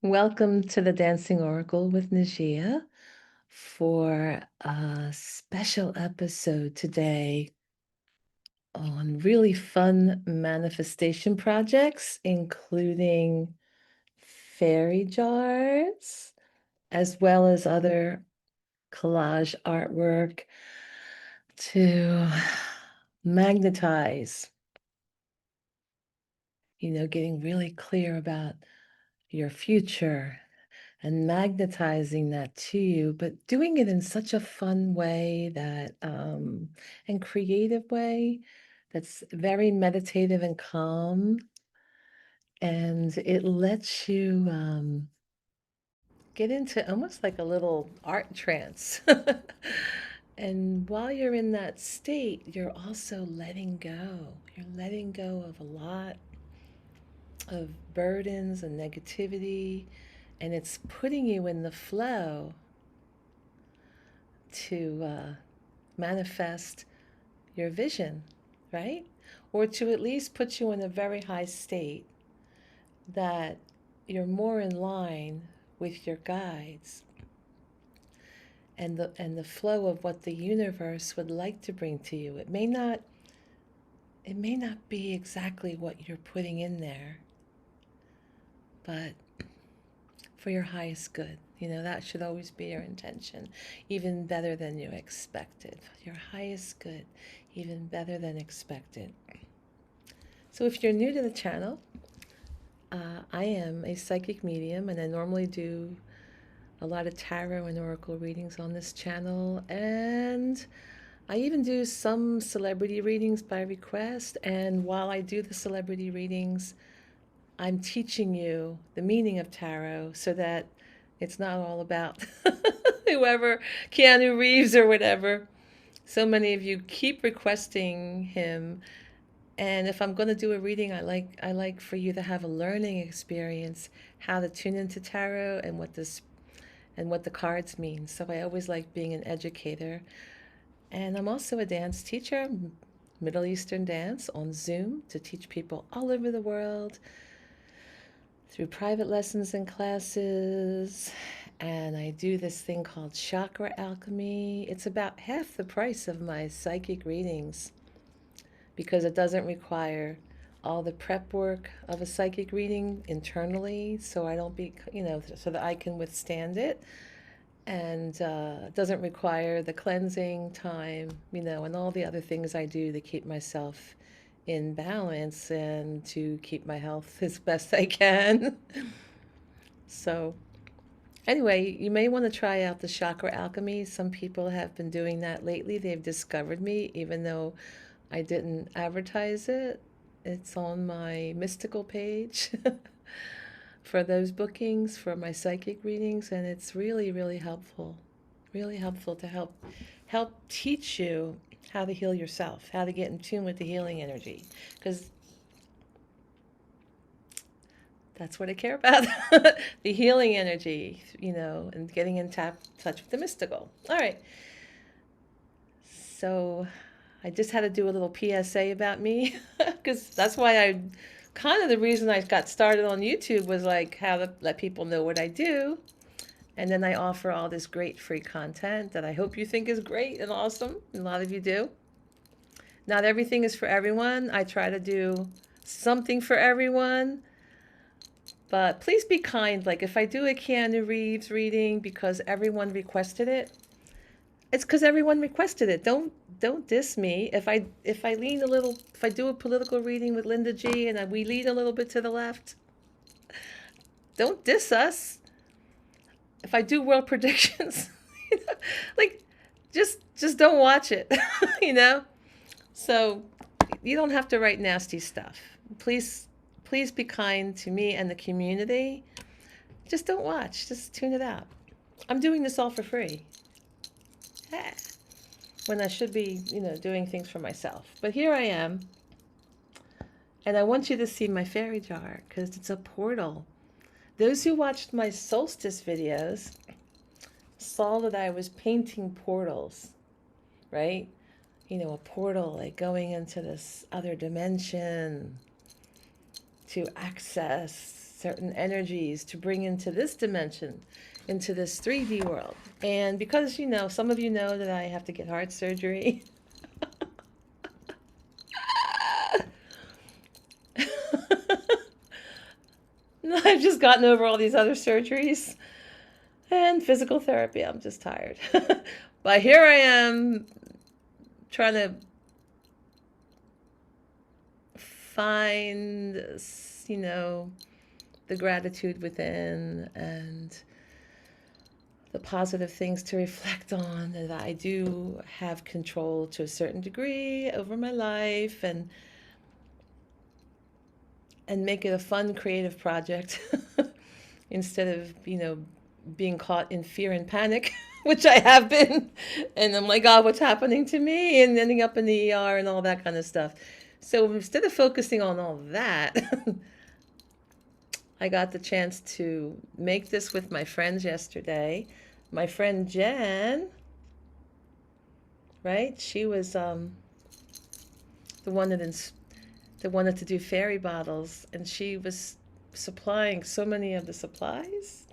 Welcome to the Dancing Oracle with Najia for a special episode today on really fun manifestation projects, including fairy jars, as well as other collage artwork to magnetize, getting really clear about your future and magnetizing that to you, but doing it in such a fun way that and creative way that's very meditative and calm, and it lets you get into almost like a little art trance. And while you're in that state, you're also letting go. You're letting go of a lot of burdens and negativity, and it's putting you in the flow to manifest your vision, right? Or to at least put you in a very high state that you're more in line with your guides and the flow of what the universe would like to bring to you. It may not be exactly what you're putting in there, but for your highest good. That should always be your intention. Even better than you expected. Your highest good, even better than expected. So if you're new to the channel, I am a psychic medium, and I normally do a lot of tarot and oracle readings on this channel. And I even do some celebrity readings by request. And while I do the celebrity readings, I'm teaching you the meaning of tarot so that it's not all about whoever, Keanu Reeves or whatever. So many of you keep requesting him, and if I'm going to do a reading, I like for you to have a learning experience, how to tune into tarot and what the cards mean. So I always like being an educator, and I'm also a dance teacher, Middle Eastern dance on Zoom to teach people all over the world through private lessons and classes. And I do this thing called chakra alchemy. It's about half the price of my psychic readings because it doesn't require all the prep work of a psychic reading internally, so I don't be, so that I can withstand it. And it doesn't require the cleansing time, and all the other things I do to keep myself in balance and to keep my health as best I can. So, anyway, you may want to try out the chakra alchemy. Some people have been doing that lately. They've discovered me, even though I didn't advertise it. It's on my mystical page for those bookings for my psychic readings, and it's really, really helpful. Really helpful to help teach you how to heal yourself, how to get in tune with the healing energy, because that's what I care about. The healing energy, and getting in touch with the mystical. All right. So I just had to do a little PSA about me because that's why kind of the reason I got started on YouTube was like how to let people know what I do. And then I offer all this great free content that I hope you think is great and awesome. A lot of you do. Not everything is for everyone. I try to do something for everyone. But please be kind. Like if I do a Keanu Reeves reading because everyone requested it, it's because everyone requested it. Don't diss me. If I lean a little, if I do a political reading with Linda G and we lean a little bit to the left, don't diss us. If I do world predictions, like just don't watch it, you know. So you don't have to write nasty stuff. Please be kind to me and the community. Just don't watch. Just tune it out. I'm doing this all for free. When I should be, doing things for myself. But here I am, and I want you to see my fairy jar because it's a portal. Those who watched my solstice videos saw that I was painting portals, right? A portal like going into this other dimension to access certain energies to bring into this dimension, into this 3D world. And because, some of you know that I have to get heart surgery. I've just gotten over all these other surgeries and physical therapy. I'm just tired. But here I am trying to find, the gratitude within and the positive things to reflect on, and that I do have control to a certain degree over my life, and make it a fun, creative project instead of, being caught in fear and panic, which I have been. And I'm like, God, what's happening to me? And ending up in the ER and all that kind of stuff. So instead of focusing on all that, I got the chance to make this with my friends yesterday. My friend Jen, right? She was the one that wanted to do fairy bottles, and she was supplying so many of the supplies.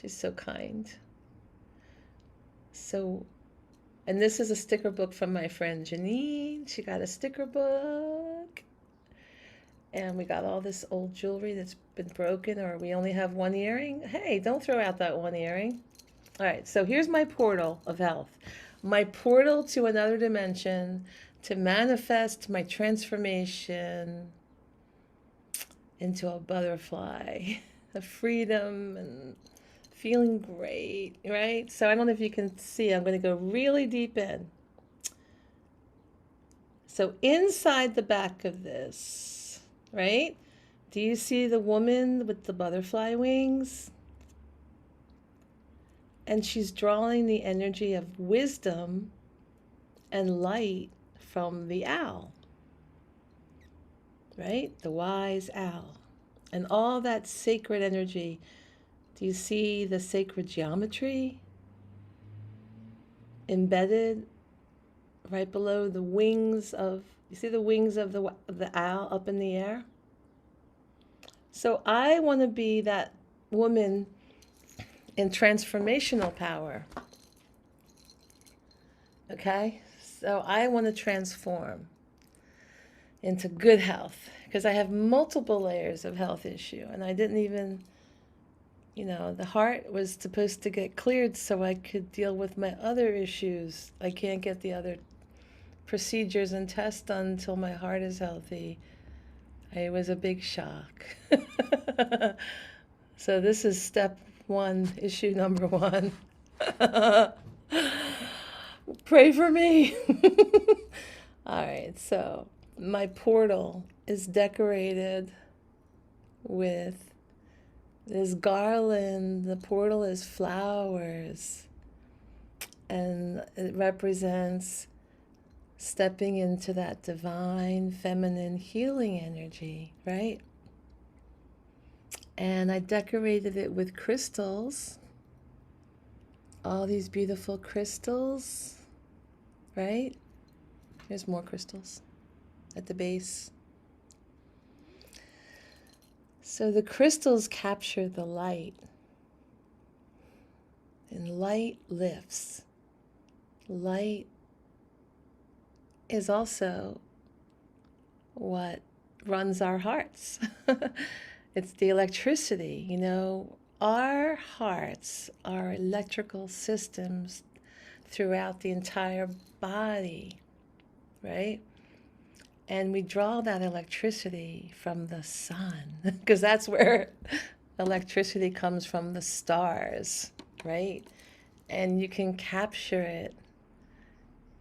She's so kind. So, and this is a sticker book from my friend Janine. She got a sticker book. And we got all this old jewelry that's been broken, or we only have one earring. Hey, don't throw out that one earring. All right, so here's my portal of health. My portal to another dimension to manifest my transformation into a butterfly, a freedom and feeling great, right? So I don't know if you can see, I'm going to go really deep in. So inside the back of this, right? Do you see the woman with the butterfly wings? And she's drawing the energy of wisdom and light from the owl, right? The wise owl. And all that sacred energy. Do you see the sacred geometry embedded right below the wings of, you see the wings of the owl up in the air? So I want to be that woman in transformational power. Okay? So I want to transform into good health, because I have multiple layers of health issue, and I didn't even, the heart was supposed to get cleared so I could deal with my other issues. I can't get the other procedures and tests done until my heart is healthy. It was a big shock. So this is step one, issue number one. Pray for me. All right, so my portal is decorated with this garland. The portal is flowers, and it represents stepping into that divine feminine healing energy, right? And I decorated it with crystals, all these beautiful crystals, right? There's more crystals at the base. So the crystals capture the light, and light lifts. Light is also what runs our hearts. It's the electricity, Our hearts are electrical systems throughout the entire body, right? And we draw that electricity from the sun, because that's where electricity comes from, the stars, right? And you can capture it,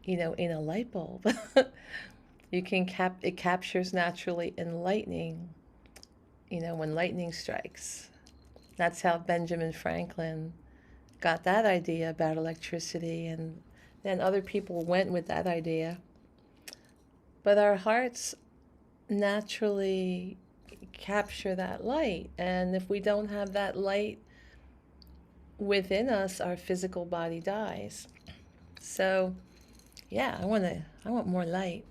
in a light bulb. It captures naturally in lightning, when lightning strikes. That's how Benjamin Franklin got that idea about electricity, and then other people went with that idea. But our hearts naturally capture that light, and if we don't have that light within us, our physical body dies. So, yeah, I want more light.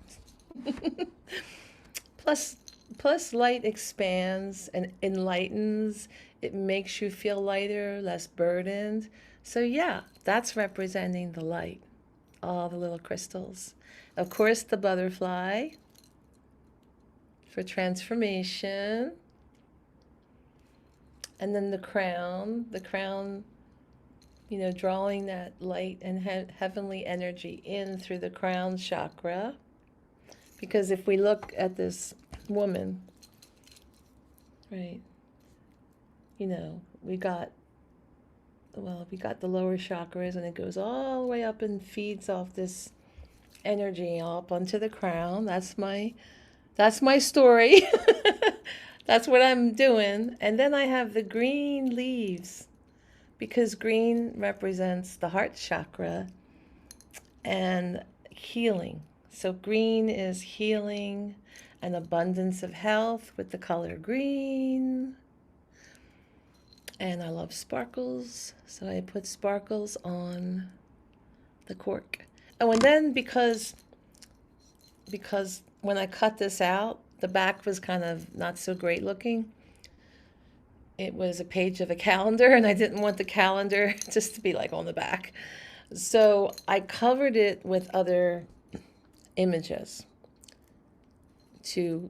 Plus Plus, light expands and enlightens. It makes you feel lighter, less burdened. So, yeah, that's representing the light, all the little crystals. Of course, the butterfly for transformation. And then the crown, drawing that light and heavenly energy in through the crown chakra. Because if we look at this woman, right, we got the lower chakras, and it goes all the way up and feeds off this energy up onto the crown. That's my story. That's what I'm doing. And then I have the green leaves, because green represents the heart chakra and healing. So green is healing and abundance of health with the color green. And I love sparkles, so I put sparkles on the cork. Oh, and then because when I cut this out, the back was kind of not so great looking. It was a page of a calendar, and I didn't want the calendar just to be like on the back. So I covered it with other images to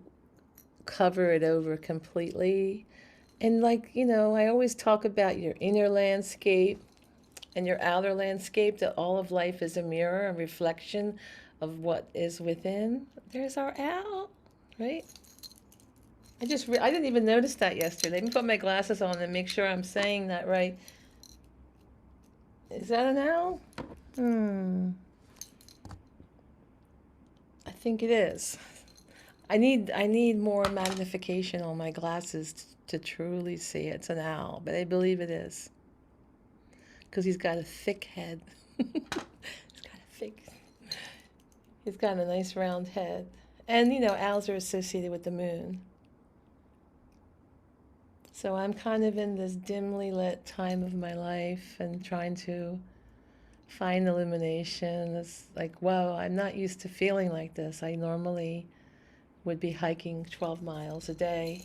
cover it over completely. And I always talk about your inner landscape and your outer landscape, that all of life is a mirror, a reflection of what is within. There's our owl, right? I didn't even notice that yesterday. Let me put my glasses on and make sure I'm saying that right. Is that an owl? I think it is. I need more magnification on my glasses to truly see it's an owl, but I believe it is. Because he's got a thick head. He's got a nice round head. And owls are associated with the moon. So I'm kind of in this dimly lit time of my life and trying to find illumination. It's like, whoa, I'm not used to feeling like this. I normally would be hiking 12 miles a day,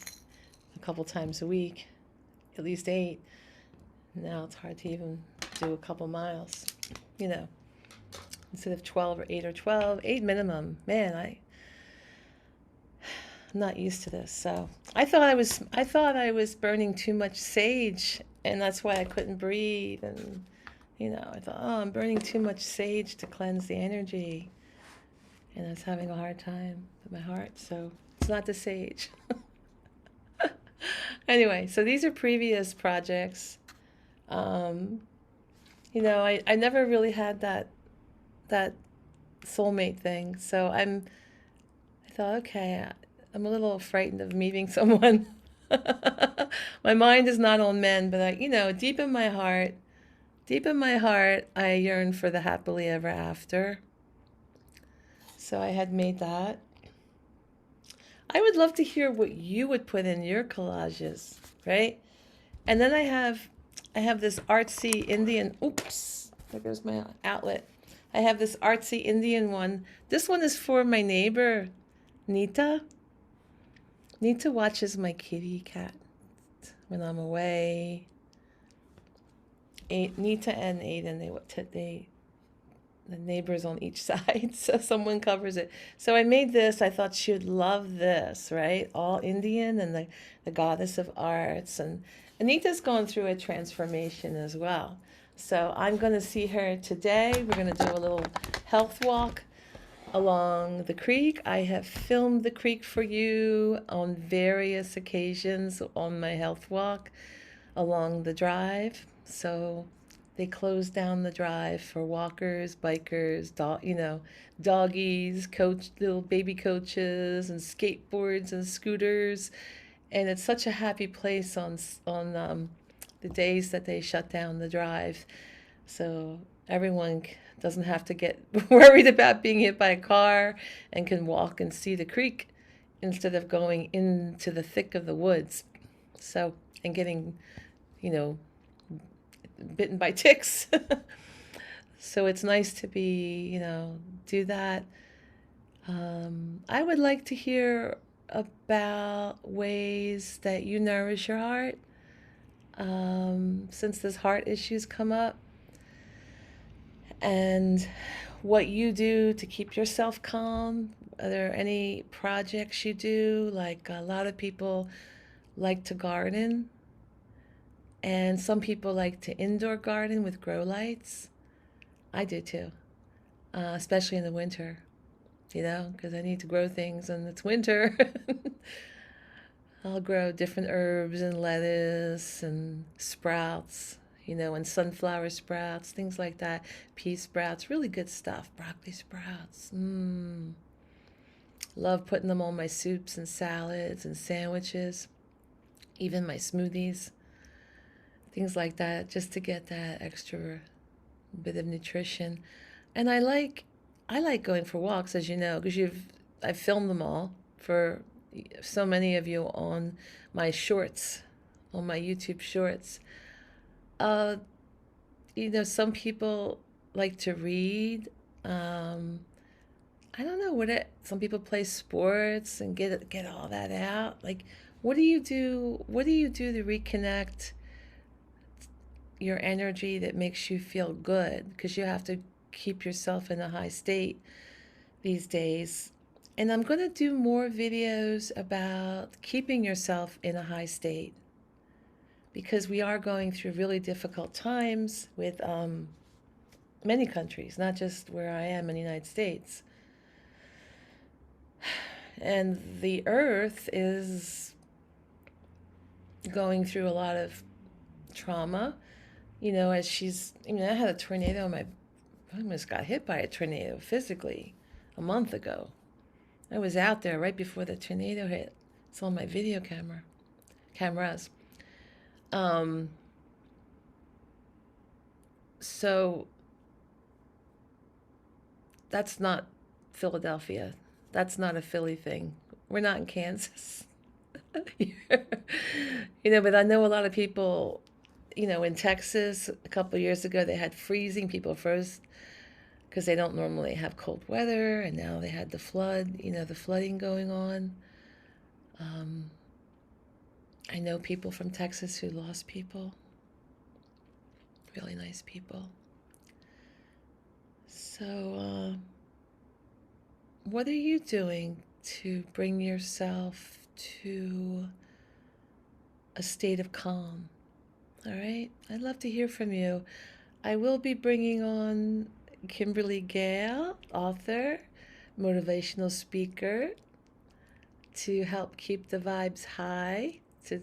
a couple times a week, at least 8. Now it's hard to even do a couple miles, instead of 12 or 8 or 12, 8 minimum. Man, I'm not used to this. So I thought I was burning too much sage, and that's why I couldn't breathe. And I thought, oh, I'm burning too much sage to cleanse the energy, and I was having a hard time with my heart. So it's not the sage. Anyway, so these are previous projects. I never really had that soulmate thing. So I thought, okay, I'm a little frightened of meeting someone. My mind is not on men, but deep in my heart, I yearn for the happily ever after. So I had made that. I would love to hear what you would put in your collages, right? And then I have this artsy Indian, oops, there goes my outlet. I have this artsy Indian one. This one is for my neighbor, Nita. Nita watches my kitty cat when I'm away. Nita and Aiden, the neighbors on each side, so someone covers it. So I made this. I thought she would love this, right? All Indian and the goddess of arts. And Anita's going through a transformation as well. So I'm going to see her today. We're going to do a little health walk along the creek. I have filmed the creek for you on various occasions on my health walk along the drive. So they closed down the drive for walkers, bikers, doggies, little baby coaches, and skateboards and scooters. And it's such a happy place on the days that they shut down the drive. So everyone doesn't have to get worried about being hit by a car and can walk and see the creek instead of going into the thick of the woods. So, and getting, bitten by ticks. So it's nice to be, do that. I would like to hear about ways that you nourish your heart, since this heart issues come up, and what you do to keep yourself calm. Are there any projects you do? Like a lot of people like to garden, and some people like to indoor garden with grow lights. I do too, especially in the winter, because I need to grow things and it's winter. I'll grow different herbs and lettuce and sprouts, and sunflower sprouts, things like that. Pea sprouts, really good stuff. Broccoli sprouts. Love putting them on my soups and salads and sandwiches, even my smoothies, things like that, just to get that extra bit of nutrition. And I like going for walks, as you know, because I've filmed them all for so many of you on my shorts, on my YouTube shorts. Uh, some people like to read. I don't know some people play sports and get all that out. Like, what do you do? What do you do to reconnect your energy that makes you feel good? Because you have to keep yourself in a high state these days. And I'm going to do more videos about keeping yourself in a high state, because we are going through really difficult times with many countries, not just where I am in the United States. And the earth is going through a lot of trauma, as I had a tornado I almost got hit by a tornado physically a month ago. I was out there right before the tornado hit. It's on my video cameras. So that's not Philadelphia. That's not a Philly thing. We're not in Kansas. But I know a lot of people, in Texas a couple of years ago, they had freezing. People froze because they don't normally have cold weather, and now they had the flooding going on. I know people from Texas who lost people, really nice people. So, what are you doing to bring yourself to a state of calm? All right? I'd love to hear from you. I will be bringing on Kimberly Gale, author, motivational speaker, to help keep the vibes high, to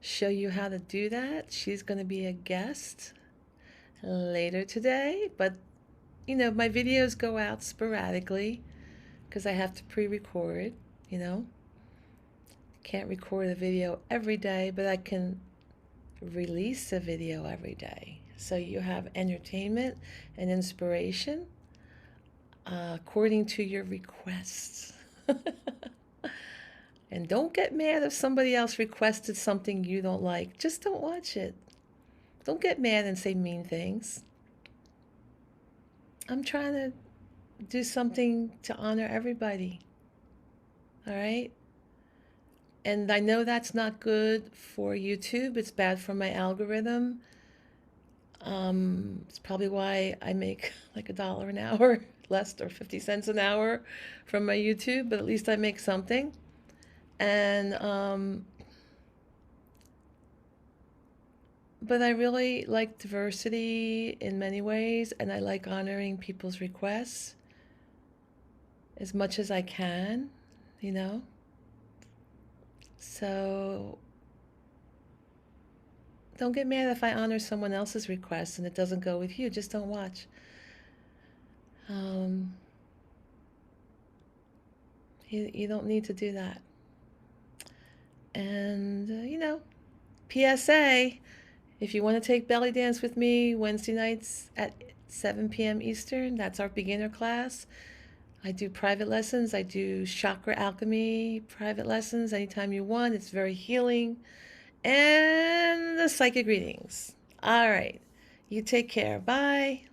show you how to do that. She's going to be a guest later today, but my videos go out sporadically because I have to pre-record. Can't record a video every day, but I can release a video every day, so you have entertainment and inspiration according to your requests. And don't get mad if somebody else requested something you don't like. Just don't watch it. Don't get mad and say mean things. I'm trying to do something to honor everybody. All right? And I know that's not good for YouTube. It's bad for my algorithm. It's probably why I make like $1 an hour, less, or 50 cents an hour from my YouTube, but at least I make something. And but I really like diversity in many ways, and I like honoring people's requests as much as I can, So don't get mad if I honor someone else's request and it doesn't go with you. Just don't watch. You don't need to do that. And, PSA, if you want to take belly dance with me Wednesday nights at 7 p.m. Eastern, that's our beginner class. I do private lessons. I do chakra alchemy private lessons anytime you want. It's very healing. And the psychic readings. All right. You take care. Bye.